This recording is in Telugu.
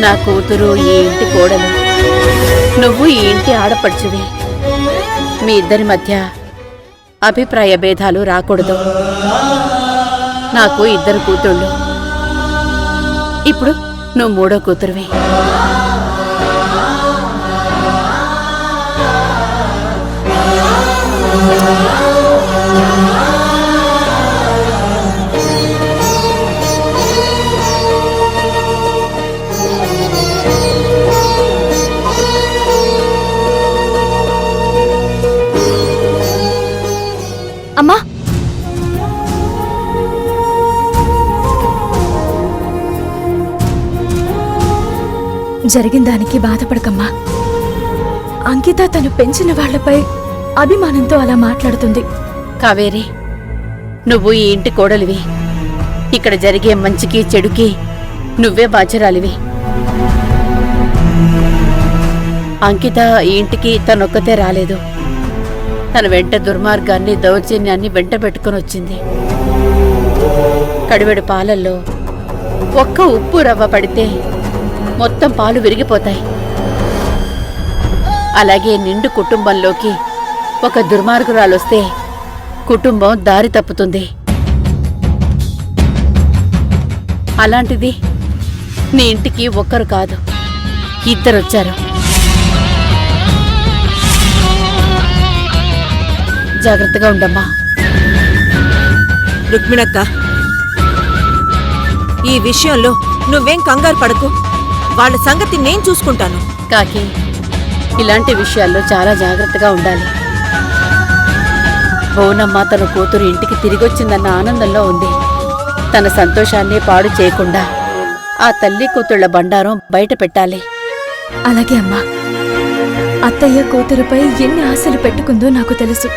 నా కూతురు ఈ ఇంటి కోడలు, నువ్వు ఈ ఇంటి ఆడపడుచువి. మీ ఇద్దరి మధ్య అభిప్రాయ భేదాలు రాకూడదు. నాకు ఇద్దరు కూతుళ్ళు, ఇప్పుడు నువ్వు మూడో కూతురువి. అమ్మా, జరిగిన దానికి బాధపడకమ్మా. అంకిత తను పెంచిన వాళ్లపై అభిమానంతో అలా మాట్లాడుతుంది. కావేరి, నువ్వు ఈ ఇంటి కోడలివి. ఇక్కడ జరిగే మంచికి చెడుకి నువ్వే బాధ్యురాలివి. అంకిత ఈ ఇంటికి తనొక్కతే రాలేదు. తన వెంట దుర్మార్గాన్ని, దౌర్జన్యాన్ని వెంట పెట్టుకుని వచ్చింది. కడివెడు పాలల్లో ఒక్క ఉప్పు రవ్వ పడితే మొత్తం పాలు విరిగిపోతాయి. అలాగే నిండు కుటుంబంలోకి ఒక దుర్మార్గురాలొస్తే కుటుంబం దారి తప్పుతుంది. అలాంటిది నీ ఇంటికి ఒక్కరు కాదు, ఇద్దరొచ్చారు. జాగ్రత్తగా ఉండమ్మా. రుక్మిణక్క, ఈ విషయంలో నువ్వేం కంగారు పడకు. వాళ్ళ సంగతి నేను చూసుకుంటాను. కాకి, ఇలాంటి విషయాల్లో చాలా జాగ్రత్తగా ఉండాలి. బోనమ్మ తన కూతురు ఇంటికి తిరిగొచ్చిందన్న ఆనందంలో ఉంది. తన సంతోషాన్ని పాడు చేయకుండా ఆ తల్లి కూతుళ్ల బండారం బయట పెట్టాలి. అలాగే అమ్మా. అత్తయ్య కూతురుపై ఎన్ని ఆశలు పెట్టుకుందో నాకు తెలుసు.